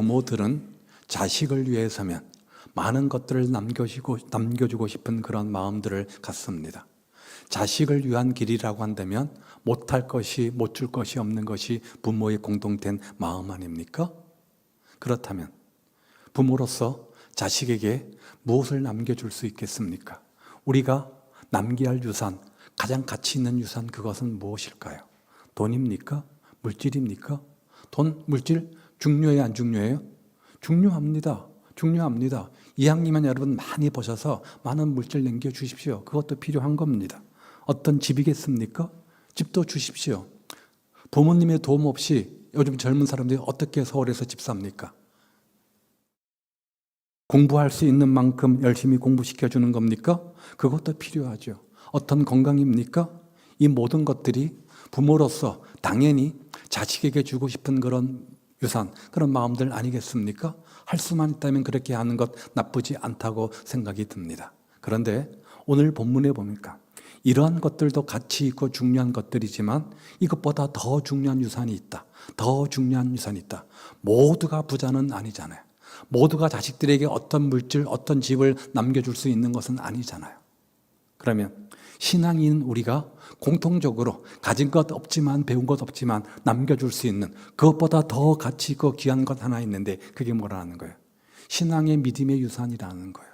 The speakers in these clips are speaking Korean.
부모들은 자식을 위해서면 많은 것들을 남겨주고 싶은 그런 마음들을 갖습니다. 자식을 위한 길이라고 한다면 못할 것이, 못 줄 것이 없는 것이 부모의 공동된 마음 아닙니까? 그렇다면 부모로서 자식에게 무엇을 남겨줄 수 있겠습니까? 우리가 남겨야 할 유산, 가장 가치 있는 유산, 그것은 무엇일까요? 돈입니까? 물질입니까? 돈, 물질 중요해요, 안 중요해요? 중요합니다. 중요합니다. 이왕이면 여러분 많이 버셔서 많은 물질 남겨주십시오. 그것도 필요한 겁니다. 어떤 집이겠습니까? 집도 주십시오. 부모님의 도움 없이 요즘 젊은 사람들이 어떻게 서울에서 집 삽니까? 공부할 수 있는 만큼 열심히 공부시켜주는 겁니까? 그것도 필요하죠. 어떤 건강입니까? 이 모든 것들이 부모로서 당연히 자식에게 주고 싶은 그런 유산, 그런 마음들 아니겠습니까? 할 수만 있다면 그렇게 하는 것 나쁘지 않다고 생각이 듭니다. 그런데 오늘 본문에 보니까 이러한 것들도 가치 있고 중요한 것들이지만 이것보다 더 중요한 유산이 있다. 더 중요한 유산이 있다. 모두가 부자는 아니잖아요. 모두가 자식들에게 어떤 물질, 어떤 집을 남겨줄 수 있는 것은 아니잖아요. 그러면 신앙인 우리가 공통적으로 가진 것 없지만, 배운 것 없지만 남겨줄 수 있는 그것보다 더 가치 있고 귀한 것 하나 있는데 그게 뭐라는 거예요? 신앙의 믿음의 유산이라는 거예요.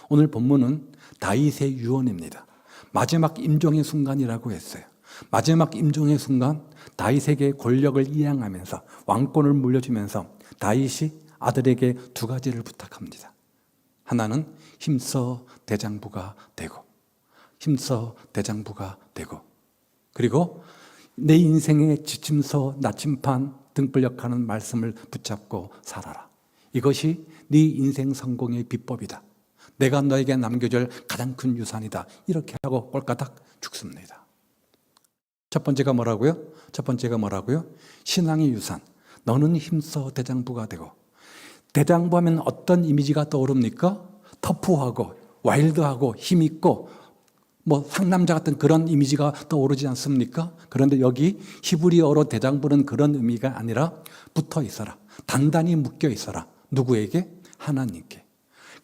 오늘 본문은 다윗의 유언입니다. 마지막 임종의 순간이라고 했어요. 마지막 임종의 순간 다윗에게 권력을 이양하면서 왕권을 물려주면서 다윗이 아들에게 두 가지를 부탁합니다. 하나는 힘써 대장부가 되고, 힘써 대장부가 되고, 그리고 내 인생의 지침서 나침판 등불역하는 말씀을 붙잡고 살아라. 이것이 네 인생 성공의 비법이다. 내가 너에게 남겨줄 가장 큰 유산이다. 이렇게 하고 꼴까닥 죽습니다. 첫 번째가 뭐라고요? 첫 번째가 뭐라고요? 신앙의 유산. 너는 힘써 대장부가 되고. 대장부 하면 어떤 이미지가 떠오릅니까? 터프하고 와일드하고 힘있고 뭐 상남자 같은 그런 이미지가 떠오르지 않습니까? 그런데 여기 히브리어로 대장부는 그런 의미가 아니라 붙어 있어라. 단단히 묶여 있어라. 누구에게? 하나님께.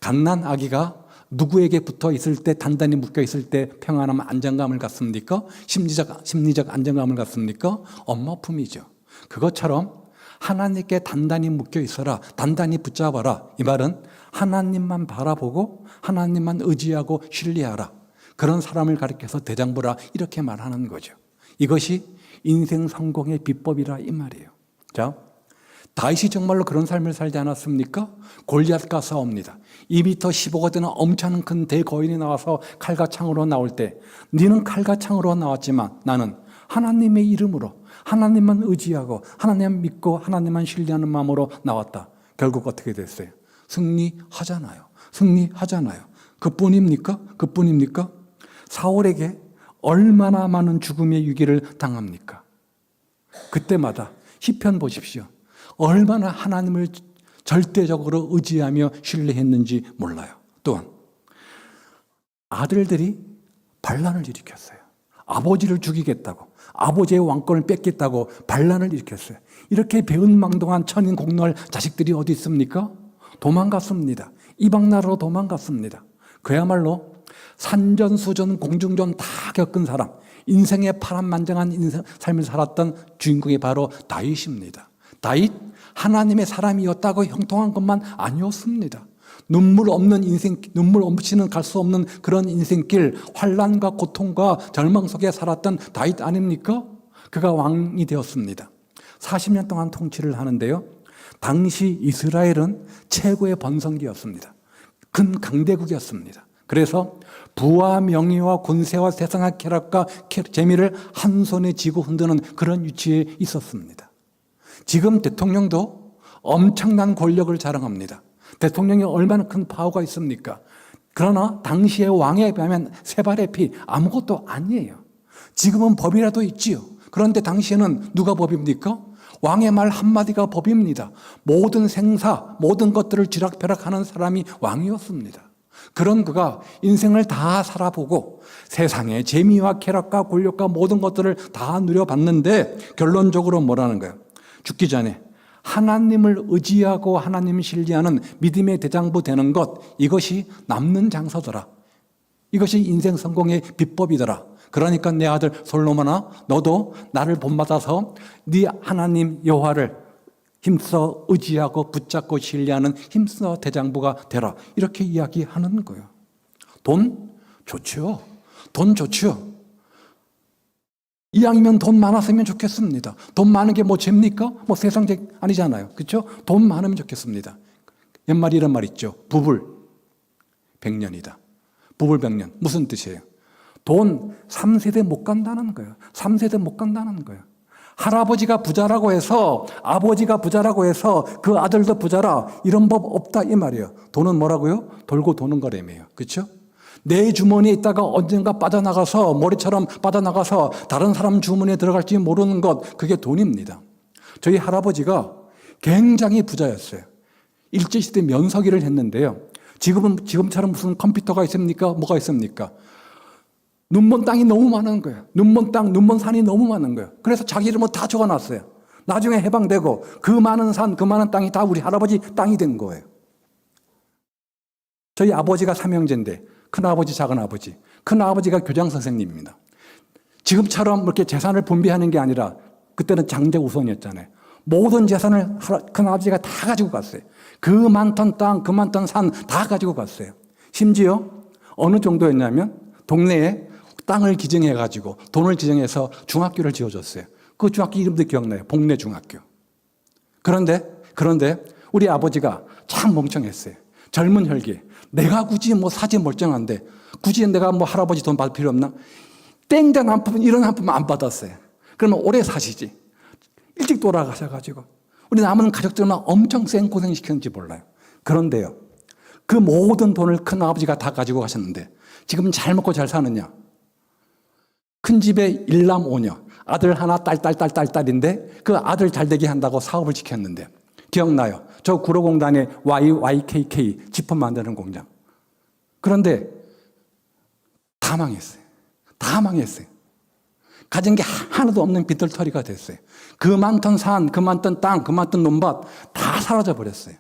갓난 아기가 누구에게 붙어 있을 때, 단단히 묶여 있을 때 평안함, 안정감을 갖습니까? 심리적 안정감을 갖습니까? 엄마 품이죠. 그것처럼 하나님께 단단히 묶여 있어라. 단단히 붙잡아라. 이 말은 하나님만 바라보고 하나님만 의지하고 신뢰하라. 그런 사람을 가리켜서 대장부라 이렇게 말하는 거죠. 이것이 인생 성공의 비법이라 이 말이에요. 자, 다윗이 정말로 그런 삶을 살지 않았습니까? 골리앗과 싸웁니다. 2m 15가 되는 엄청 큰 대거인이 나와서 칼과 창으로 나올 때 너는 칼과 창으로 나왔지만 나는 하나님의 이름으로 하나님만 의지하고 하나님만 믿고 하나님만 신뢰하는 마음으로 나왔다. 결국 어떻게 됐어요? 승리하잖아요. 승리하잖아요. 그뿐입니까? 그뿐입니까? 사울에게 얼마나 많은 죽음의 위기를 당합니까? 그때마다 시편 보십시오. 얼마나 하나님을 절대적으로 의지하며 신뢰했는지 몰라요. 또한 아들들이 반란을 일으켰어요. 아버지를 죽이겠다고, 아버지의 왕권을 뺏겠다고 반란을 일으켰어요. 이렇게 배은망동한 천인 공노할 자식들이 어디 있습니까? 도망갔습니다. 이방 나라로 도망갔습니다. 그야말로 산전수전 공중전 다 겪은 사람, 인생의 파란만장한 삶을 살았던 주인공이 바로 다윗입니다. 다윗, 하나님의 사람이었다고 형통한 것만 아니었습니다. 눈물 없는 인생, 눈물 없이는 갈 수 없는 그런 인생길, 환난과 고통과 절망 속에 살았던 다윗 아닙니까? 그가 왕이 되었습니다. 40년 동안 통치를 하는데요. 당시 이스라엘은 최고의 번성기였습니다. 큰 강대국이었습니다. 그래서 부와 명예와 권세와 세상의 쾌락과 재미를 한 손에 쥐고 흔드는 그런 위치에 있었습니다. 지금 대통령도 엄청난 권력을 자랑합니다. 대통령이 얼마나 큰 파워가 있습니까? 그러나 당시의 왕에 비하면 세 발의 피 아무것도 아니에요. 지금은 법이라도 있지요. 그런데 당시에는 누가 법입니까? 왕의 말 한마디가 법입니다. 모든 생사, 모든 것들을 쥐락펴락하는 사람이 왕이었습니다. 그런 그가 인생을 다 살아보고 세상의 재미와 쾌락과 권력과 모든 것들을 다 누려봤는데 결론적으로 뭐라는 거예요? 죽기 전에 하나님을 의지하고 하나님을 신뢰하는 믿음의 대장부 되는 것, 이것이 남는 장서더라. 이것이 인생 성공의 비법이더라. 그러니까 내 아들 솔로몬아, 너도 나를 본받아서 네 하나님 여호와를 힘써 의지하고 붙잡고 신뢰하는 힘써 대장부가 되라. 이렇게 이야기하는 거예요. 돈 좋죠. 돈 좋죠. 이왕이면 돈 많았으면 좋겠습니다. 돈 많은 게 뭐 죄입니까? 뭐 세상죄 아니잖아요. 그렇죠? 돈 많으면 좋겠습니다. 옛말에 이런 말 있죠. 부불 100년이다. 부불 100년. 무슨 뜻이에요? 돈 3세대 못 간다는 거예요. 3세대 못 간다는 거예요. 할아버지가 부자라고 해서, 아버지가 부자라고 해서 그 아들도 부자라, 이런 법 없다 이 말이에요. 돈은 뭐라고요? 돌고 도는 거래매요. 그렇죠? 내 주머니에 있다가 언젠가 빠져나가서, 머리처럼 빠져나가서 다른 사람 주머니에 들어갈지 모르는 것, 그게 돈입니다. 저희 할아버지가 굉장히 부자였어요. 일제시대 면서기를 했는데요. 지금처럼 무슨 컴퓨터가 있습니까? 뭐가 있습니까? 눈먼 땅이 너무 많은 거예요. 눈먼 땅, 눈먼 산이 너무 많은 거예요. 그래서 자기 이름을 다 적어놨어요. 나중에 해방되고 그 많은 산, 그 많은 땅이 다 우리 할아버지 땅이 된 거예요. 저희 아버지가 삼형제인데 큰아버지, 작은아버지. 큰아버지가 교장 선생님입니다. 지금처럼 이렇게 재산을 분배하는 게 아니라 그때는 장제 우선이었잖아요. 모든 재산을 큰아버지가 다 가지고 갔어요. 그 많던 땅, 그 많던 산 다 가지고 갔어요. 심지어 어느 정도였냐면 동네에 땅을 기증해가지고 돈을 기증해서 중학교를 지어줬어요. 그 중학교 이름도 기억나요. 복내 중학교. 그런데 우리 아버지가 참 멍청했어요. 젊은 혈기. 내가 굳이 뭐 사지 멀쩡한데 굳이 내가 뭐 할아버지 돈 받을 필요 없나? 땡전 한 푼, 이런 한 푼만 안 받았어요. 그러면 오래 사시지. 일찍 돌아가셔가지고 우리 남은 가족들만 엄청 생고생시켰는지 몰라요. 그런데요, 그 모든 돈을 큰아버지가 다 가지고 가셨는데 지금 잘 먹고 잘 사느냐? 큰 집에 일남 오녀, 아들 하나, 딸인데 그 아들 잘되게 한다고 사업을 시켰는데 기억나요? 저 구로공단에 YKK 지퍼 만드는 공장. 그런데 다 망했어요. 다 망했어요. 가진 게 하나도 없는 빈털터리가 됐어요. 그 많던 산, 그 많던 땅, 그 많던 논밭 다 사라져 버렸어요.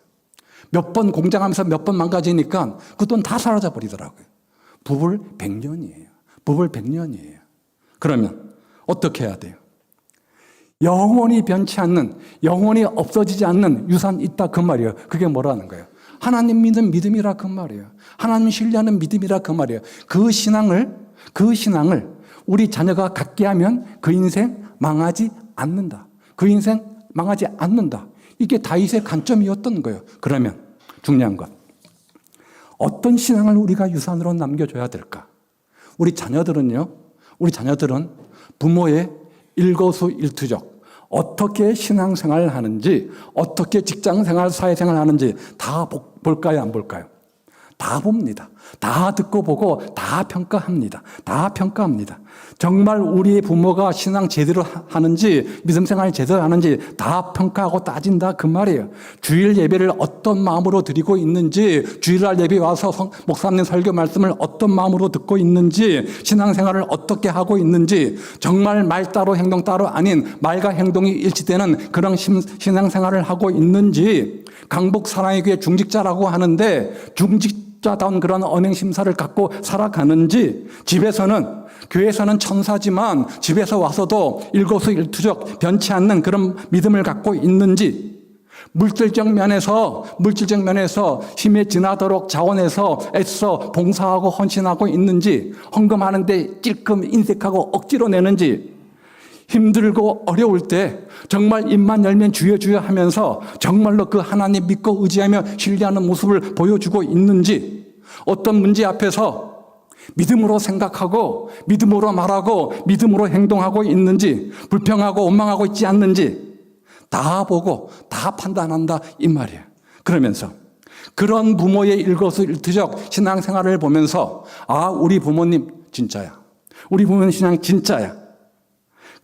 몇 번 공장하면서 몇 번 망가지니까 그 돈 다 사라져 버리더라고요. 부불 100년이에요. 부불 100년이에요. 그러면 어떻게 해야 돼요? 영원히 변치 않는, 영원히 없어지지 않는 유산 있다 그 말이에요. 그게 뭐라는 거예요? 하나님 믿는 믿음이라 그 말이에요. 하나님 신뢰하는 믿음이라 그 말이에요. 그 신앙을 우리 자녀가 갖게 하면 그 인생 망하지 않는다. 그 인생 망하지 않는다. 이게 다윗의 관점이었던 거예요. 그러면 중요한 것, 어떤 신앙을 우리가 유산으로 남겨줘야 될까? 우리 자녀들은 부모의 일거수일투족, 어떻게 신앙생활을 하는지, 어떻게 직장생활, 사회생활을 하는지 다 볼까요, 안 볼까요? 다 봅니다. 다 듣고 보고 다 평가합니다. 다 평가합니다. 정말 우리의 부모가 신앙 제대로 하는지, 믿음생활 제대로 하는지 다 평가하고 따진다 그 말이에요. 주일 예배를 어떤 마음으로 드리고 있는지, 주일날 예배 와서 목사님 설교 말씀을 어떤 마음으로 듣고 있는지, 신앙생활을 어떻게 하고 있는지, 정말 말 따로 행동 따로 아닌 말과 행동이 일치되는 그런 신앙생활을 하고 있는지, 강북 사랑의 교회 중직자라고 하는데 중직자다운 그런 언행심사를 갖고 살아가는지, 교회에서는 천사지만 집에서 와서도 일거수일투족 변치 않는 그런 믿음을 갖고 있는지, 물질적 면에서 힘에 지나도록 자원해서 애써 봉사하고 헌신하고 있는지, 헌금하는데 찔끔 인색하고 억지로 내는지, 힘들고 어려울 때 정말 입만 열면 주여 주여 하면서 정말로 그 하나님 믿고 의지하며 신뢰하는 모습을 보여주고 있는지, 어떤 문제 앞에서 믿음으로 생각하고 믿음으로 말하고 믿음으로 행동하고 있는지, 불평하고 원망하고 있지 않는지 다 보고 다 판단한다 이 말이에요. 그러면서 그런 부모의 일거수일투족 신앙생활을 보면서 우리 부모님 진짜야. 우리 부모님 신앙 진짜야.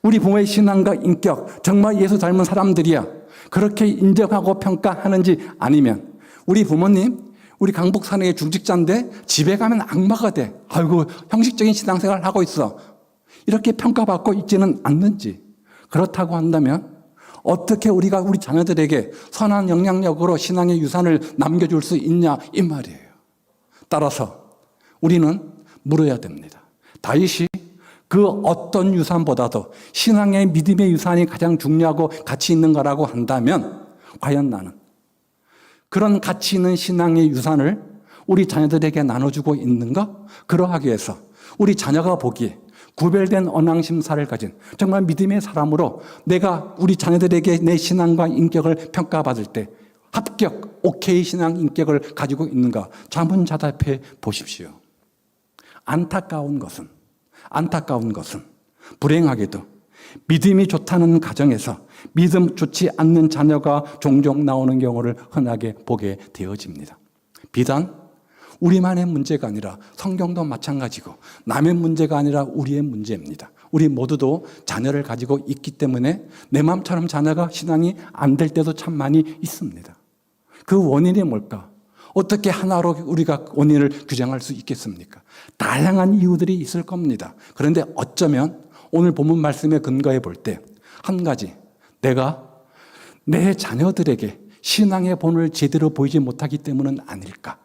우리 부모의 신앙과 인격 정말 예수 닮은 사람들이야. 그렇게 인정하고 평가하는지, 아니면 우리 부모님 우리 강북 사내의 중직자인데 집에 가면 악마가 돼. 아이고 형식적인 신앙생활을 하고 있어. 이렇게 평가받고 있지는 않는지. 그렇다고 한다면 어떻게 우리가 우리 자녀들에게 선한 영향력으로 신앙의 유산을 남겨줄 수 있냐 이 말이에요. 따라서 우리는 물어야 됩니다. 다윗이 그 어떤 유산보다도 신앙의 믿음의 유산이 가장 중요하고 가치 있는 거라고 한다면 과연 나는 그런 가치 있는 신앙의 유산을 우리 자녀들에게 나눠주고 있는가? 그러하기 위해서 우리 자녀가 보기에 구별된 언앙심사를 가진 정말 믿음의 사람으로 내가 우리 자녀들에게 내 신앙과 인격을 평가받을 때 합격, 오케이 신앙 인격을 가지고 있는가? 자문자답해 보십시오. 안타까운 것은 불행하게도 믿음이 좋다는 가정에서 믿음 좋지 않는 자녀가 종종 나오는 경우를 흔하게 보게 되어집니다. 비단 우리만의 문제가 아니라 성경도 마찬가지고 남의 문제가 아니라 우리의 문제입니다. 우리 모두도 자녀를 가지고 있기 때문에 내 마음처럼 자녀가 신앙이 안 될 때도 참 많이 있습니다. 그 원인이 뭘까? 어떻게 하나로 우리가 원인을 규정할 수 있겠습니까? 다양한 이유들이 있을 겁니다. 그런데 어쩌면 오늘 본문 말씀에 근거해 볼 때 한 가지, 내가 내 자녀들에게 신앙의 본을 제대로 보이지 못하기 때문은 아닐까?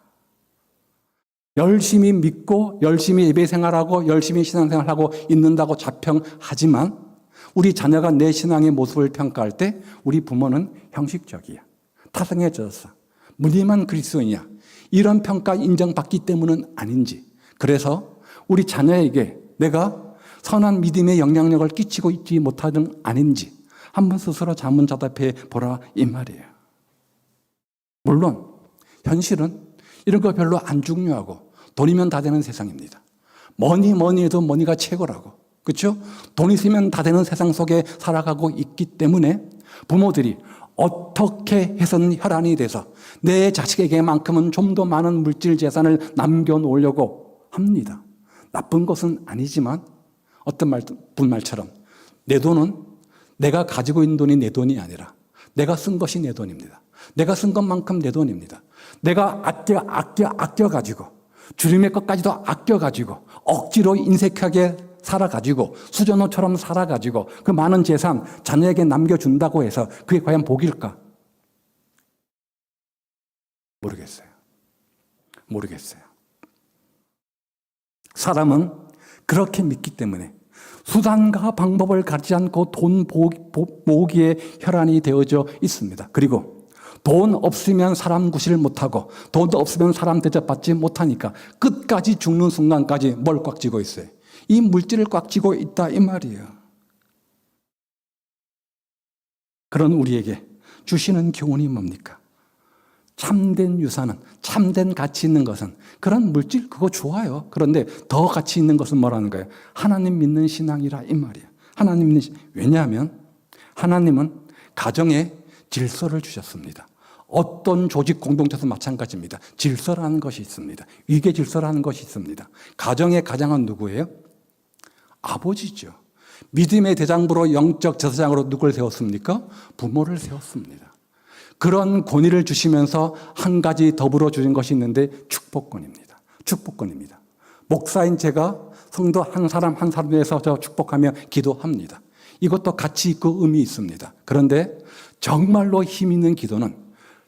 열심히 믿고 열심히 예배 생활하고 열심히 신앙생활하고 있는다고 자평하지만 우리 자녀가 내 신앙의 모습을 평가할 때 우리 부모는 형식적이야. 타성해졌어. 무늬만 그리스도인이야. 이런 평가 인정받기 때문은 아닌지, 그래서 우리 자녀에게 내가 선한 믿음의 영향력을 끼치고 있지 못하는 아닌지 한번 스스로 자문자답해 보라 이 말이에요. 물론 현실은 이런 거 별로 안 중요하고 돈이면 다 되는 세상입니다. 뭐니 해도 머니가 최고라고. 그렇죠? 돈 있으면 다 되는 세상 속에 살아가고 있기 때문에 부모들이 어떻게 해서는 혈안이 돼서 내 자식에게만큼은 좀 더 많은 물질 재산을 남겨놓으려고 합니다. 나쁜 것은 아니지만 어떤 분 말처럼 내 돈은 내가 가지고 있는 돈이 내 돈이 아니라 내가 쓴 것이 내 돈입니다. 내가 쓴 것만큼 내 돈입니다. 내가 아껴가지고 주님의 것까지도 아껴가지고 억지로 인색하게 살아가지고 수전호처럼 살아가지고 그 많은 재산 자녀에게 남겨준다고 해서 그게 과연 복일까? 모르겠어요. 사람은 그렇게 믿기 때문에 수단과 방법을 가리지 않고 돈 모으기에 혈안이 되어져 있습니다. 그리고 돈 없으면 사람 구실 못하고 돈도 없으면 사람 대접받지 못하니까 끝까지 죽는 순간까지 뭘 꽉 쥐고 있어요? 이 물질을 꽉 쥐고 있다 이 말이에요. 그런 우리에게 주시는 교훈이 뭡니까? 참된 유산은, 참된 가치 있는 것은 그런 물질 그거 좋아요. 그런데 더 가치 있는 것은 뭐라는 거예요? 하나님 믿는 신앙이라 이 말이에요. 하나님 믿는 왜냐하면 하나님은 가정에 질서를 주셨습니다. 어떤 조직 공동체도 마찬가지입니다. 질서라는 것이 있습니다. 위계 질서라는 것이 있습니다. 가정의 가장은 누구예요? 아버지죠. 믿음의 대장부로 영적 제사장으로 누굴 세웠습니까? 부모를 세웠습니다. 그런 권위를 주시면서 한 가지 더불어 주신 것이 있는데 축복권입니다. 목사인 제가 성도 한 사람 한 사람에 대해서 저 축복하며 기도합니다. 이것도 가치 있고 의미 있습니다. 그런데 정말로 힘 있는 기도는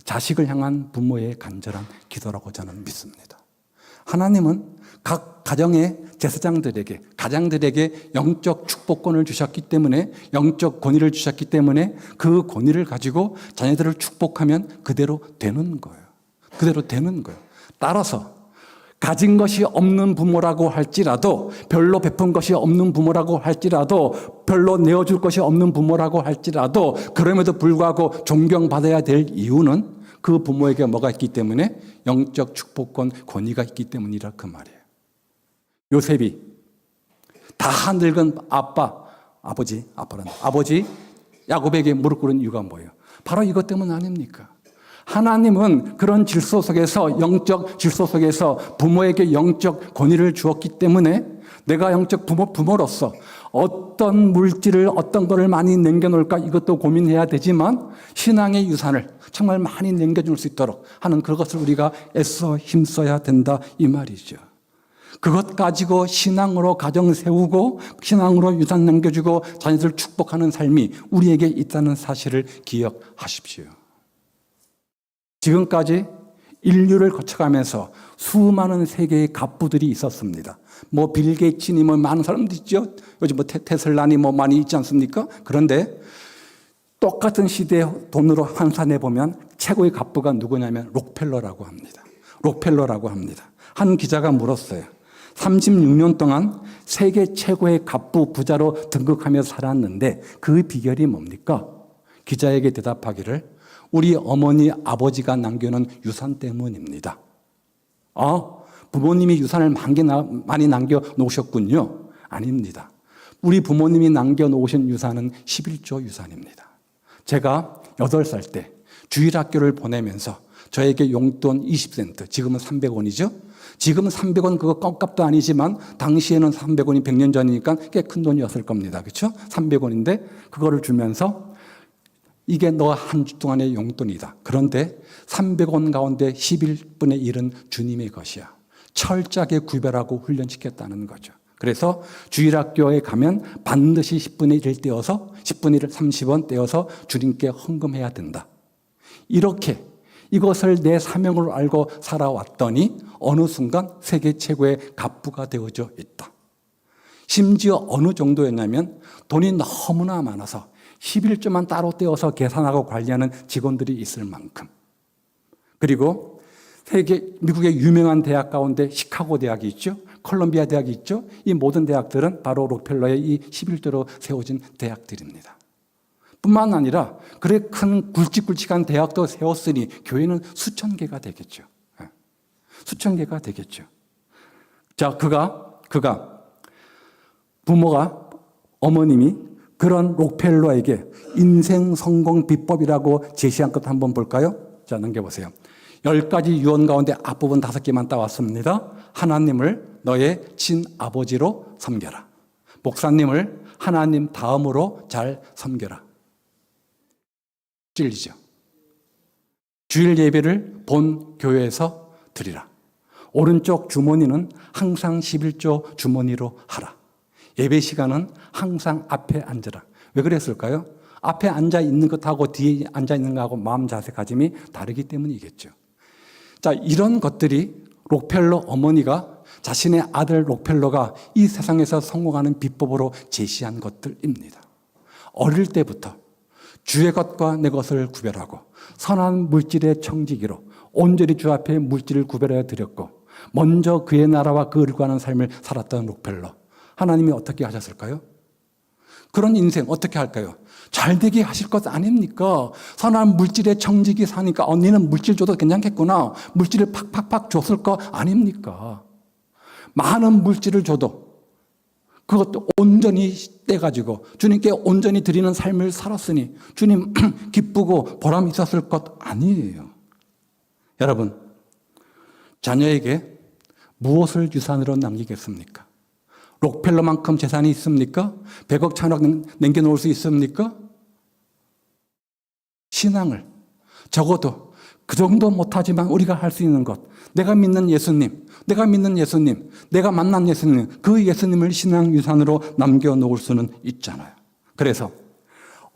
자식을 향한 부모의 간절한 기도라고 저는 믿습니다. 하나님은 각 가정의 제사장들에게, 가장들에게 영적 축복권을 주셨기 때문에, 영적 권위를 주셨기 때문에 그 권위를 가지고 자녀들을 축복하면 그대로 되는 거예요. 따라서 가진 것이 없는 부모라고 할지라도, 별로 베푼 것이 없는 부모라고 할지라도, 별로 내어줄 것이 없는 부모라고 할지라도, 그럼에도 불구하고 존경받아야 될 이유는 그 부모에게 뭐가 있기 때문에? 영적 축복권 권위가 있기 때문이라 그 말이에요. 요셉이 다 늙은 아버지 야곱에게 무릎 꿇은 이유가 뭐예요? 바로 이것 때문 아닙니까? 하나님은 그런 질서 속에서, 영적 질서 속에서 부모에게 영적 권위를 주었기 때문에 내가 영적 부모로서 어떤 물질을, 어떤 거를 많이 남겨놓을까 이것도 고민해야 되지만 신앙의 유산을 정말 많이 남겨줄 수 있도록 하는 그것을 우리가 애써 힘써야 된다 이 말이죠. 그것 가지고 신앙으로 가정 세우고 신앙으로 유산 남겨주고 자녀들 축복하는 삶이 우리에게 있다는 사실을 기억하십시오. 지금까지 인류를 거쳐가면서 수많은 세계의 갑부들이 있었습니다. 뭐 빌 게이츠니 뭐 많은 사람들 있죠. 요즘 뭐 테슬라니 뭐 많이 있지 않습니까? 그런데 똑같은 시대의 돈으로 환산해 보면 최고의 갑부가 누구냐면 록펠러라고 합니다. 록펠러라고 합니다. 한 기자가 물었어요. 36년 동안 세계 최고의 갑부 부자로 등극하며 살았는데 그 비결이 뭡니까? 기자에게 대답하기를 우리 어머니 아버지가 남겨놓은 유산 때문입니다. 부모님이 유산을 많이 남겨놓으셨군요. 아닙니다. 우리 부모님이 남겨놓으신 유산은 11조 유산입니다. 제가 8살 때 주일학교를 보내면서 저에게 용돈 20센트, 지금은 300원이죠. 지금은 300원 그거 껌값도 아니지만 당시에는 300원이 100년 전이니까 꽤 큰 돈이었을 겁니다. 그렇죠? 300원인데 그거를 주면서 이게 너 한 주 동안의 용돈이다. 그런데 300원 가운데 11분의 1은 주님의 것이야. 철저하게 구별하고 훈련시켰다는 거죠. 그래서 주일학교에 가면 반드시 10분의 1을 떼어서 10분의 1을 30원 떼어서 주님께 헌금해야 된다. 이렇게 이것을 내 사명으로 알고 살아왔더니 어느 순간 세계 최고의 갑부가 되어져 있다. 심지어 어느 정도였냐면 돈이 너무나 많아서 11조만 따로 떼어서 계산하고 관리하는 직원들이 있을 만큼. 그리고 미국의 유명한 대학 가운데 시카고 대학이 있죠. 콜롬비아 대학이 있죠. 이 모든 대학들은 바로 록펠러의 이 11조로 세워진 대학들입니다. 뿐만 아니라 그래 큰 굵직굵직한 대학도 세웠으니 교회는 수천 개가 되겠죠. 수천 개가 되겠죠. 자, 부모가 어머님이 그런 록펠러에게 인생 성공 비법이라고 제시한 것 한번 볼까요? 자, 넘겨보세요. 10가지 유언 가운데 앞부분 5개만 따왔습니다. 하나님을 너의 친아버지로 섬겨라. 목사님을 하나님 다음으로 잘 섬겨라. 찔리죠. 주일 예배를 본 교회에서 드리라. 오른쪽 주머니는 항상 11조 주머니로 하라. 예배 시간은 항상 앞에 앉으라. 왜 그랬을까요? 앞에 앉아 있는 것하고 뒤에 앉아 있는 것하고 마음 자세 가짐이 다르기 때문이겠죠. 자, 이런 것들이 록펠러 어머니가 자신의 아들 록펠러가 이 세상에서 성공하는 비법으로 제시한 것들입니다. 어릴 때부터 주의 것과 내 것을 구별하고 선한 물질의 청지기로 온전히 주 앞에 물질을 구별해 드렸고 먼저 그의 나라와 그를 구하는 삶을 살았던 록펠러. 하나님이 어떻게 하셨을까요? 그런 인생 어떻게 할까요? 잘되게 하실 것 아닙니까? 선한 물질의 청지기 사니까 언니는 물질 줘도 괜찮겠구나. 물질을 팍팍팍 줬을 거 아닙니까? 많은 물질을 줘도 그것도 온전히 떼가지고 주님께 온전히 드리는 삶을 살았으니 주님 기쁘고 보람 있었을 것 아니에요. 여러분, 자녀에게 무엇을 유산으로 남기겠습니까? 록펠러만큼 재산이 있습니까? 100억, 1000억 남겨놓을 수 있습니까? 신앙을 적어도 그 정도 못하지만 우리가 할 수 있는 것, 내가 믿는 예수님, 내가 만난 예수님, 그 예수님을 신앙 유산으로 남겨놓을 수는 있잖아요. 그래서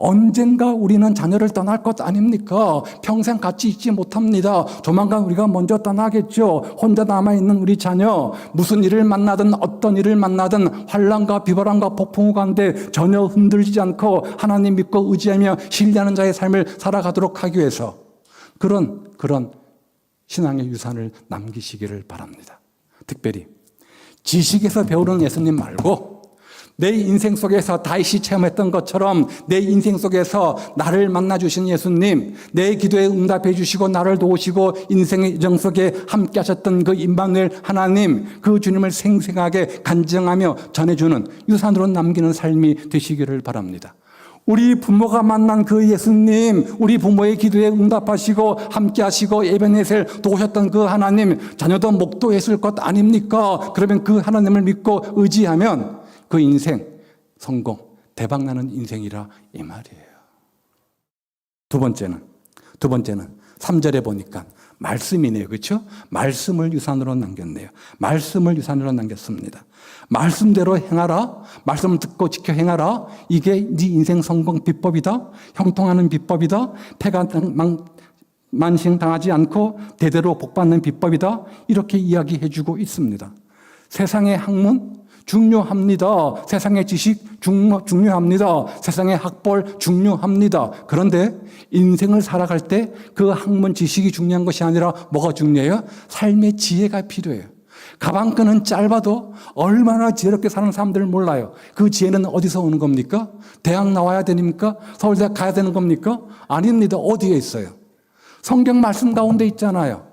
언젠가 우리는 자녀를 떠날 것 아닙니까? 평생 같이 있지 못합니다. 조만간 우리가 먼저 떠나겠죠. 혼자 남아있는 우리 자녀, 무슨 일을 만나든 어떤 일을 만나든 환난과 비바람과 폭풍우 가운데 전혀 흔들리지 않고 하나님 믿고 의지하며 신뢰하는 자의 삶을 살아가도록 하기 위해서 그런 신앙의 유산을 남기시기를 바랍니다. 특별히 지식에서 배우는 예수님 말고 내 인생 속에서 다윗이 체험했던 것처럼 내 인생 속에서 나를 만나주신 예수님, 내 기도에 응답해 주시고 나를 도우시고 인생의 여정 속에 함께 하셨던 그 임마누엘 하나님, 그 주님을 생생하게 간증하며 전해주는 유산으로 남기는 삶이 되시기를 바랍니다. 우리 부모가 만난 그 예수님, 우리 부모의 기도에 응답하시고 함께 하시고 에베네셀 도우셨던 그 하나님, 자녀도 목도했을 것 아닙니까? 그러면 그 하나님을 믿고 의지하면 그 인생 성공, 대박나는 인생이라 이 말이에요. 두 번째는 3절에 보니까 말씀이네요. 그렇죠? 말씀을 유산으로 남겼네요. 말씀을 유산으로 남겼습니다. 말씀대로 행하라. 말씀을 듣고 지켜 행하라. 이게 네 인생 성공 비법이다. 형통하는 비법이다. 패가 만신당하지 않고 대대로 복받는 비법이다. 이렇게 이야기해 주고 있습니다. 세상의 학문 중요합니다. 세상의 지식 중요합니다. 세상의 학벌 중요합니다. 그런데 인생을 살아갈 때 그 학문 지식이 중요한 것이 아니라 뭐가 중요해요? 삶의 지혜가 필요해요. 가방끈은 짧아도 얼마나 지혜롭게 사는 사람들을 몰라요. 그 지혜는 어디서 오는 겁니까? 대학 나와야 됩니까? 서울대학 가야 되는 겁니까? 아닙니다. 어디에 있어요? 성경 말씀 가운데 있잖아요.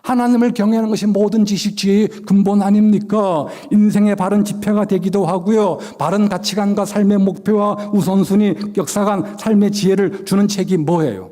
하나님을 경외하는 것이 모든 지식 지혜의 근본 아닙니까? 인생의 바른 지표가 되기도 하고요. 바른 가치관과 삶의 목표와 우선순위, 역사관, 삶의 지혜를 주는 책이 뭐예요?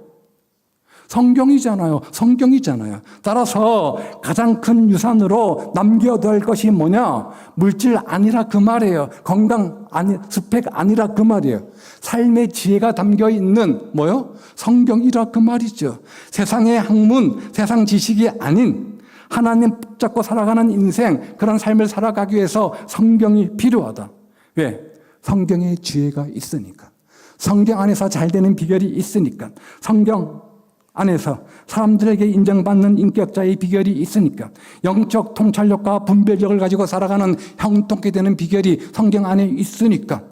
성경이잖아요. 성경이잖아요. 따라서 가장 큰 유산으로 남겨둬야 할 것이 뭐냐? 물질 아니라 그 말이에요. 건강 아니, 스펙 아니라 그 말이에요. 삶의 지혜가 담겨 있는 뭐요? 성경이라 그 말이죠. 세상의 학문, 세상 지식이 아닌 하나님 붙잡고 살아가는 인생, 그런 삶을 살아가기 위해서 성경이 필요하다. 왜? 성경의 지혜가 있으니까. 성경 안에서 잘 되는 비결이 있으니까. 성경 안에서 사람들에게 인정받는 인격자의 비결이 있으니까. 영적 통찰력과 분별력을 가지고 살아가는 형통케 되는 비결이 성경 안에 있으니까.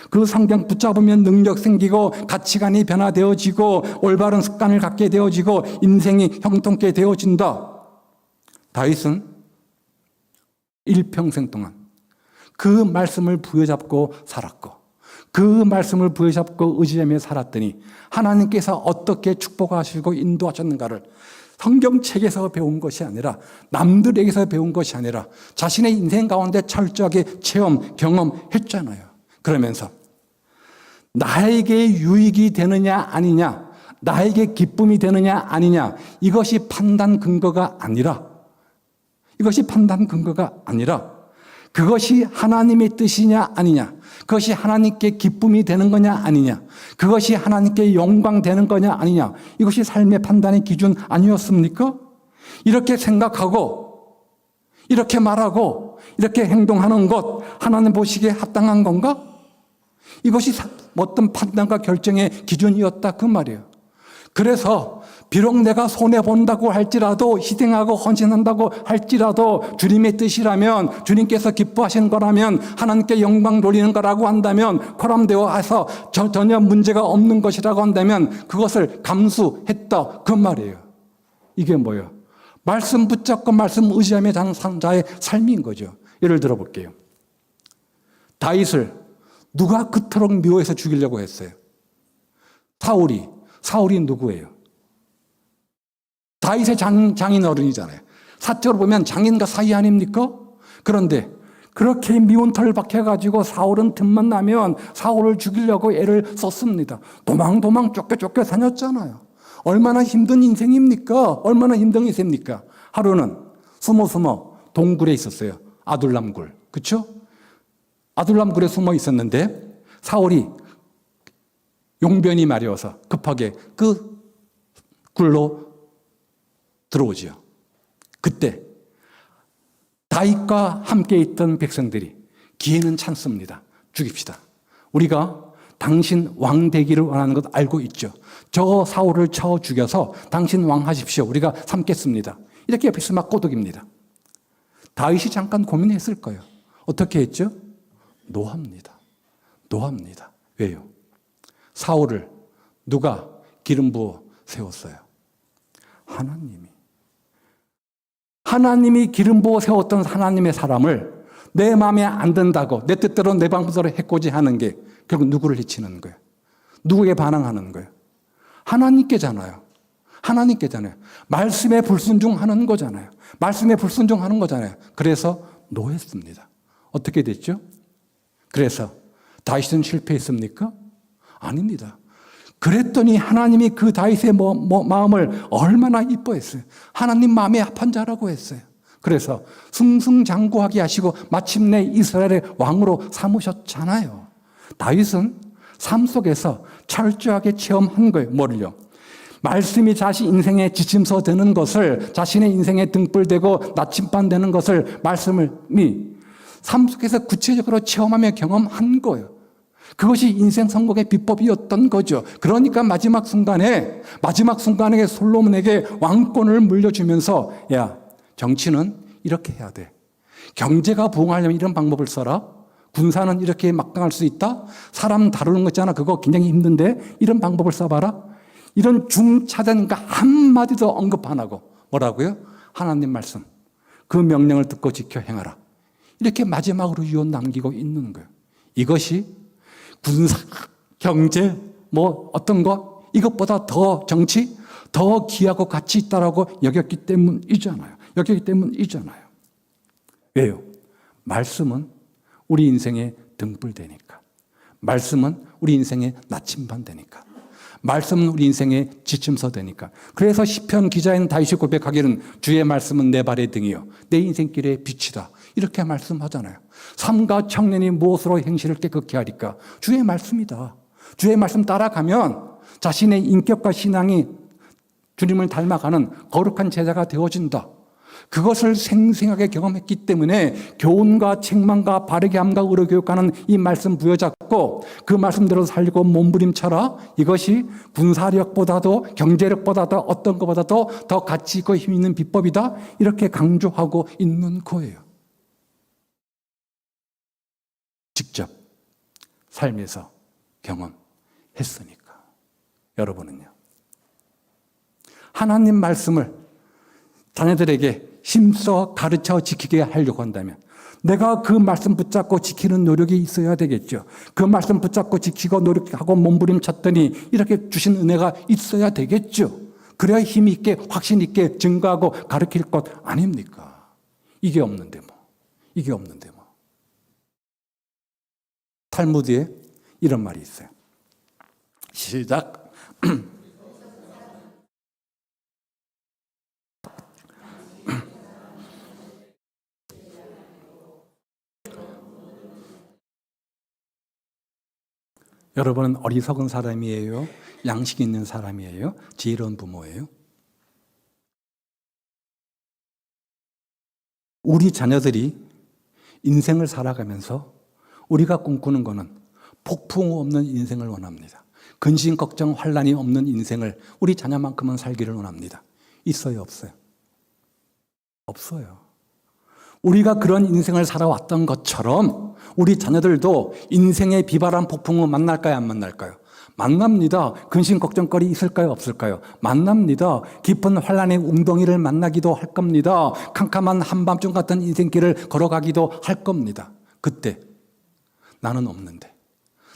그 성경 붙잡으면 능력 생기고 가치관이 변화되어지고 올바른 습관을 갖게 되어지고 인생이 형통케 되어진다. 다윗은 일평생 동안 그 말씀을 부여잡고 살았고 그 말씀을 부여잡고 의지하며 살았더니 하나님께서 어떻게 축복하시고 인도하셨는가를 성경책에서 배운 것이 아니라 남들에게서 배운 것이 아니라 자신의 인생 가운데 철저하게 체험, 경험했잖아요. 그러면서 나에게 유익이 되느냐 아니냐, 나에게 기쁨이 되느냐 아니냐, 이것이 판단 근거가 아니라 그것이 하나님의 뜻이냐 아니냐, 그것이 하나님께 기쁨이 되는 거냐 아니냐, 그것이 하나님께 영광 되는 거냐 아니냐, 이것이 삶의 판단의 기준 아니었습니까? 이렇게 생각하고 이렇게 말하고 이렇게 행동하는 것 하나님 보시기에 합당한 건가? 이것이 어떤 판단과 결정의 기준이었다 그 말이에요. 그래서 비록 내가 손해본다고 할지라도, 희생하고 헌신한다고 할지라도 주님의 뜻이라면, 주님께서 기뻐하시는 거라면, 하나님께 영광 돌리는 거라고 한다면, 포함되어서 전혀 문제가 없는 것이라고 한다면 그것을 감수했다 그 말이에요. 이게 뭐예요? 말씀 붙잡고 말씀 의지하며 사는 자의 삶인 거죠. 예를 들어 볼게요. 다윗을 누가 그토록 미워해서 죽이려고 했어요? 사울이 누구예요? 다윗의 장인 어른이잖아요. 사적으로 보면 장인과 사이 아닙니까? 그런데 그렇게 미운 털 박혀가지고 사울은 틈만 나면 사울을 죽이려고 애를 썼습니다. 도망 쫓겨 다녔잖아요. 얼마나 힘든 인생입니까? 얼마나 힘든 인생입니까? 하루는 숨어 동굴에 있었어요. 아둘람굴. 그렇죠? 아둘람굴에 숨어 있었는데 사울이 용변이 마려워서 급하게 그 굴로 들어오지요. 그때 다윗과 함께 있던 백성들이 기회는 찬스입니다. 죽입시다. 우리가 당신 왕 되기를 원하는 것 알고 있죠. 저 사울을 쳐 죽여서 당신 왕 하십시오. 우리가 삼겠습니다. 이렇게 옆에서 막 꼬독입니다. 다윗이 잠깐 고민했을 거예요. 어떻게 했죠? 노합니다. 왜요? 사울을 누가 기름 부어 세웠어요? 하나님이 기름 부어 세웠던 하나님의 사람을 내 마음에 안 든다고 내 뜻대로 내 방법대로 해코지 하는 게 결국 누구를 해치는 거예요? 누구에게 반항하는 거예요? 하나님께잖아요. 말씀에 불순종하는 거잖아요. 그래서 노했습니다. 어떻게 됐죠? 그래서 다윗은 실패했습니까? 아닙니다. 그랬더니 하나님이 그 다윗의 마음을 얼마나 이뻐했어요. 하나님 마음에 합한 자라고 했어요. 그래서 승승장구하게 하시고 마침내 이스라엘의 왕으로 삼으셨잖아요. 다윗은 삶 속에서 철저하게 체험한 거예요. 뭐를요? 말씀이 자신 인생의 지침서 되는 것을, 자신의 인생의 등불되고 나침반 되는 것을 말씀이 삶 속에서 구체적으로 체험하며 경험한 거예요. 그것이 인생 성공의 비법이었던 거죠. 그러니까 마지막 순간에 솔로몬에게 왕권을 물려주면서, 야, 정치는 이렇게 해야 돼. 경제가 부흥하려면 이런 방법을 써라. 군사는 이렇게 막강할 수 있다. 사람 다루는 거 있잖아. 그거 굉장히 힘든데 이런 방법을 써봐라. 이런 중차대니까 한마디도 언급 안 하고 뭐라고요? 하나님 말씀. 그 명령을 듣고 지켜 행하라. 이렇게 마지막으로 유언 남기고 있는 거예요. 이것이 군사, 경제, 뭐 어떤 거 이것보다 더 정치, 더 귀하고 가치 있다라고 여겼기 때문이잖아요. 왜요? 말씀은 우리 인생의 등불 되니까. 말씀은 우리 인생의 나침반 되니까. 말씀은 우리 인생의 지침서 되니까. 그래서 시편 기자인 다윗이 고백하기는 주의 말씀은 내 발의 등이요 내 인생길의 빛이다. 이렇게 말씀하잖아요. 삼가 청년이 무엇으로 행실을 깨끗게 하리까? 주의 말씀이다. 주의 말씀 따라가면 자신의 인격과 신앙이 주님을 닮아가는 거룩한 제자가 되어진다. 그것을 생생하게 경험했기 때문에 교훈과 책망과 바르게 함과 의로 교육하는 이 말씀 부여잡고 그 말씀대로 살고 몸부림쳐라. 이것이 군사력보다도 경제력보다도 어떤 것보다도 더 가치 있고 힘 있는 비법이다. 이렇게 강조하고 있는 거예요. 직접 삶에서 경험했으니까. 여러분은요, 하나님 말씀을 자녀들에게 힘써 가르쳐 지키게 하려고 한다면 내가 그 말씀 붙잡고 지키는 노력이 있어야 되겠죠. 그 말씀 붙잡고 지키고 노력하고 몸부림쳤더니 이렇게 주신 은혜가 있어야 되겠죠. 그래야 힘 있게 확신 있게 증거하고 가르칠 것 아닙니까? 이게 없는데 뭐. 탈무드에 이런 말이 있어요. 시작. 여러분은 어리석은 사람이에요? 양식 있는 사람이에요? 지혜로운 부모예요? 우리 자녀들이 인생을 살아가면서 우리가 꿈꾸는 것은 폭풍 없는 인생을 원합니다. 근심, 걱정, 환란이 없는 인생을 우리 자녀만큼은 살기를 원합니다. 있어요, 없어요? 없어요. 우리가 그런 인생을 살아왔던 것처럼 우리 자녀들도 인생의 비바람 폭풍은 만날까요, 안 만날까요? 만납니다. 근심 걱정거리 있을까요, 없을까요? 만납니다. 깊은 환란의 웅덩이를 만나기도 할 겁니다. 캄캄한 한밤중 같은 인생길을 걸어가기도 할 겁니다. 그때 나는 없는데,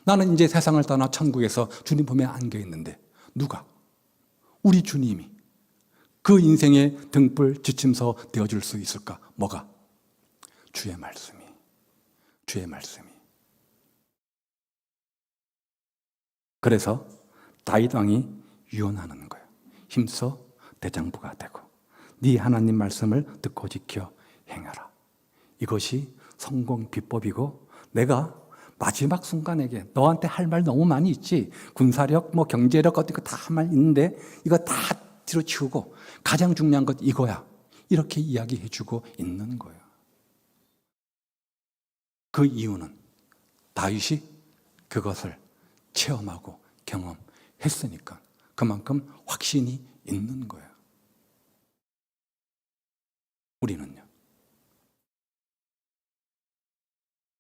나는 이제 세상을 떠나 천국에서 주님 품에 안겨 있는데 누가? 우리 주님이 그 인생의 등불 지침서 되어줄 수 있을까? 뭐가? 주의 말씀이. 그래서 다윗 왕이 유언하는 거예요. 힘써 대장부가 되고 네 하나님 말씀을 듣고 지켜 행하라. 이것이 성공 비법이고, 내가 마지막 순간에게 너한테 할 말 너무 많이 있지. 군사력, 뭐 경제력 어떤 거 다 할 말 있는데 이거 다 뒤로 치우고 가장 중요한 것 이거야. 이렇게 이야기해주고 있는 거예요. 그 이유는 다윗이 그것을 체험하고 경험했으니까 그만큼 확신이 있는 거예요. 우리는요.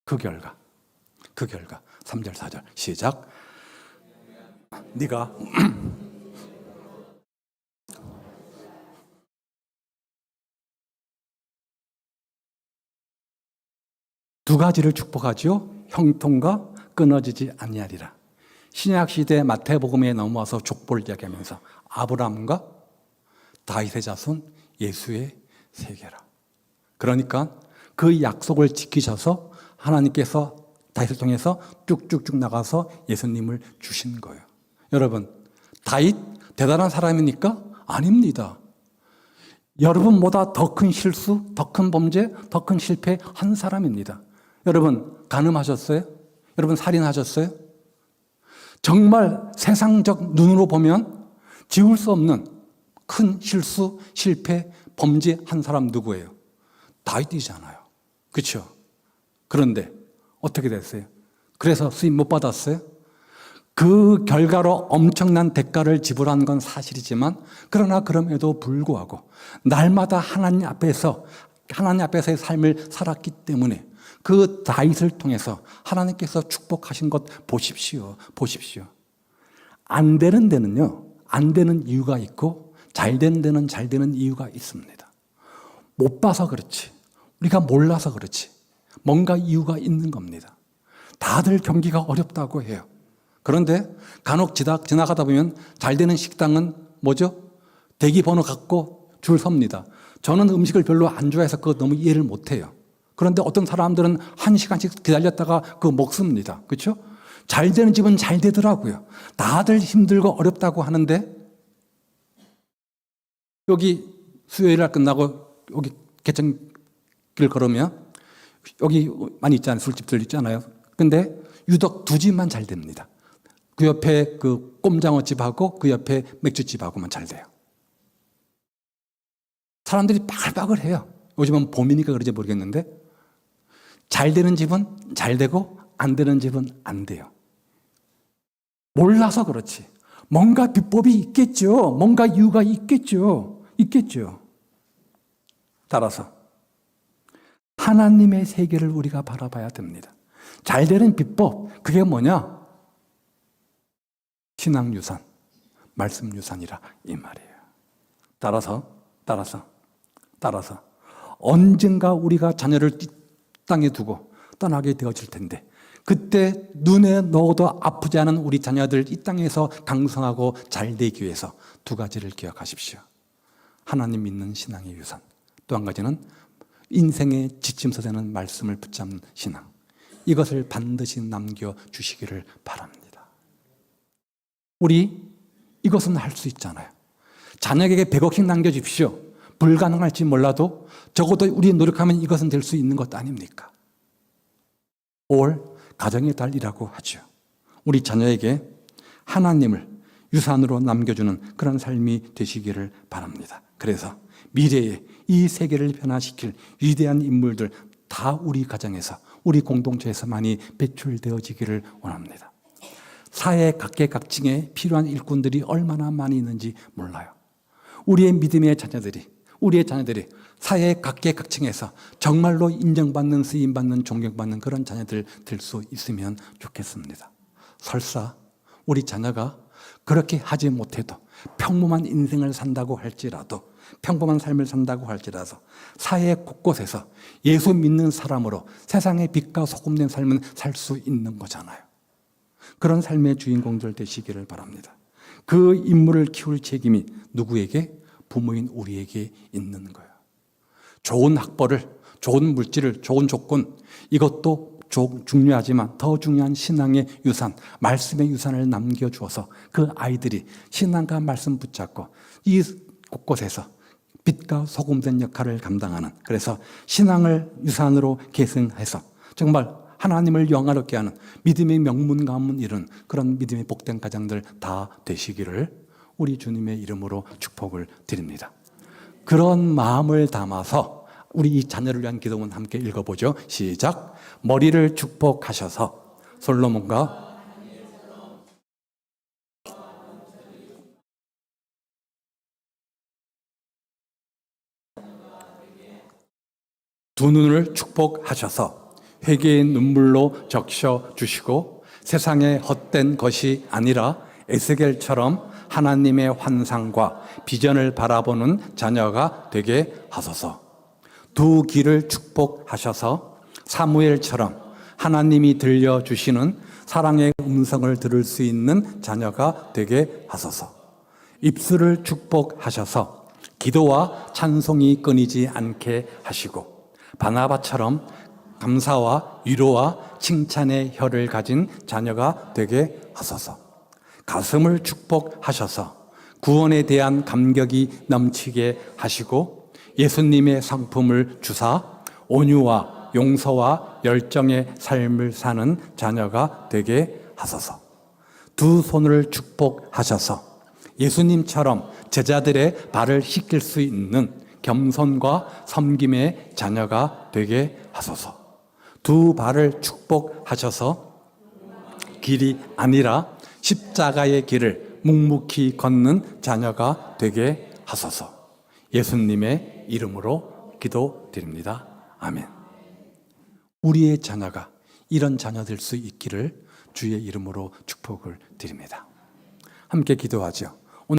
그 결과 3절 4절 시작. 네가 두 가지를 축복하죠. 형통과 끊어지지 아니하리라. 신약시대 마태복음에 넘어와서 족보를 이야기하면서 아브라함과 다윗의 자손 예수의 세계라. 그러니까 그 약속을 지키셔서 하나님께서 다윗을 통해서 쭉쭉쭉 나가서 예수님을 주신 거예요. 여러분, 다윗 대단한 사람입니까? 아닙니다. 여러분보다 더 큰 실수, 더 큰 범죄, 더 큰 실패 한 사람입니다. 여러분, 간음하셨어요? 여러분, 살인하셨어요? 정말 세상적 눈으로 보면 지울 수 없는 큰 실수, 실패, 범죄 한 사람 누구예요? 다윗이잖아요. 그렇죠? 그런데 어떻게 됐어요? 그래서 수임 못 받았어요? 그 결과로 엄청난 대가를 지불한 건 사실이지만 그러나 그럼에도 불구하고 날마다 하나님 앞에서의 삶을 살았기 때문에 그 다윗을 통해서 하나님께서 축복하신 것 보십시오. 안 되는 데는요, 안 되는 이유가 있고 잘 되는 데는 잘 되는 이유가 있습니다. 못 봐서 그렇지, 우리가 몰라서 그렇지, 뭔가 이유가 있는 겁니다. 다들 경기가 어렵다고 해요. 그런데 간혹 지나가다 보면 잘 되는 식당은 뭐죠? 대기번호 갖고 줄 섭니다. 저는 음식을 별로 안 좋아해서 그거 너무 이해를 못해요. 그런데 어떤 사람들은 1시간씩 기다렸다가 그거 먹습니다. 그렇죠? 잘 되는 집은 잘 되더라고요. 다들 힘들고 어렵다고 하는데 여기 수요일 날 끝나고 여기 개천길 걸으면 여기 많이 있잖아요. 술집들 있잖아요. 근데 유독 두 집만 잘 됩니다. 그 옆에 그 꼼장어 집하고 그 옆에 맥주집하고만 잘 돼요. 사람들이 바글바글해요. 요즘은 봄이니까 그런지 모르겠는데 잘 되는 집은 잘 되고 안 되는 집은 안 돼요. 몰라서 그렇지. 뭔가 비법이 있겠죠. 뭔가 이유가 있겠죠. 따라서 하나님의 세계를 우리가 바라봐야 됩니다. 잘 되는 비법, 그게 뭐냐? 신앙유산, 말씀유산이라 이 말이에요. 따라서 언젠가 우리가 자녀를 이 땅에 두고 떠나게 되어질 텐데 그때 눈에 넣어도 아프지 않은 우리 자녀들 이 땅에서 강성하고 잘 되기 위해서 두 가지를 기억하십시오. 하나님 믿는 신앙의 유산, 또 한 가지는 인생의 지침서 되는 말씀을 붙잡는 신앙. 이것을 반드시 남겨주시기를 바랍니다. 우리 이것은 할 수 있잖아요. 자녀에게 100억씩 남겨주십시오. 불가능할지 몰라도 적어도 우리 노력하면 이것은 될 수 있는 것 아닙니까? 5월 가정의 달이라고 하죠. 우리 자녀에게 하나님을 유산으로 남겨주는 그런 삶이 되시기를 바랍니다. 그래서 미래에 이 세계를 변화시킬 위대한 인물들 다 우리 가정에서, 우리 공동체에서 많이 배출되어지기를 원합니다. 사회 각계각층에 필요한 일꾼들이 얼마나 많이 있는지 몰라요. 우리의 믿음의 자녀들이, 우리의 자녀들이 사회 각계각층에서 정말로 인정받는, 쓰임받는, 존경받는 그런 자녀들 될 수 있으면 좋겠습니다. 설사 우리 자녀가 그렇게 하지 못해도 평범한 인생을 산다고 할지라도, 평범한 삶을 산다고 할지라도 사회 곳곳에서 예수 믿는 사람으로 세상의 빛과 소금된 삶은 살 수 있는 거잖아요. 그런 삶의 주인공들 되시기를 바랍니다. 그 인물을 키울 책임이 누구에게? 부모인 우리에게 있는 거예요. 좋은 학벌을, 좋은 물질을, 좋은 조건, 이것도 중요하지만 더 중요한 신앙의 유산, 말씀의 유산을 남겨주어서 그 아이들이 신앙과 말씀 붙잡고 이 곳곳에서 빛과 소금된 역할을 감당하는, 그래서 신앙을 유산으로 계승해서 정말 하나님을 영화롭게 하는 믿음의 명문 가문 이룬 그런 믿음의 복된 가정들 다 되시기를 우리 주님의 이름으로 축복을 드립니다. 그런 마음을 담아서 우리 이 자녀를 위한 기도문 함께 읽어보죠. 시작. 머리를 축복하셔서 솔로몬과 두 눈을 축복하셔서 회개의 눈물로 적셔 주시고 세상의 헛된 것이 아니라 에스겔처럼 하나님의 환상과 비전을 바라보는 자녀가 되게 하소서. 두 귀를 축복하셔서 사무엘처럼 하나님이 들려주시는 사랑의 음성을 들을 수 있는 자녀가 되게 하소서. 입술을 축복하셔서 기도와 찬송이 끊이지 않게 하시고 바나바처럼 감사와 위로와 칭찬의 혀를 가진 자녀가 되게 하소서. 가슴을 축복하셔서 구원에 대한 감격이 넘치게 하시고 예수님의 상품을 주사 온유와 용서와 열정의 삶을 사는 자녀가 되게 하소서. 두 손을 축복하셔서 예수님처럼 제자들의 발을 씻길 수 있는 겸손과 섬김의 자녀가 되게 하소서. 두 발을 축복하셔서 길이 아니라 십자가의 길을 묵묵히 걷는 자녀가 되게 하소서. 예수님의 이름으로 기도드립니다. 아멘. 우리의 자녀가 이런 자녀 될 수 있기를 주의 이름으로 축복을 드립니다. 함께 기도하죠.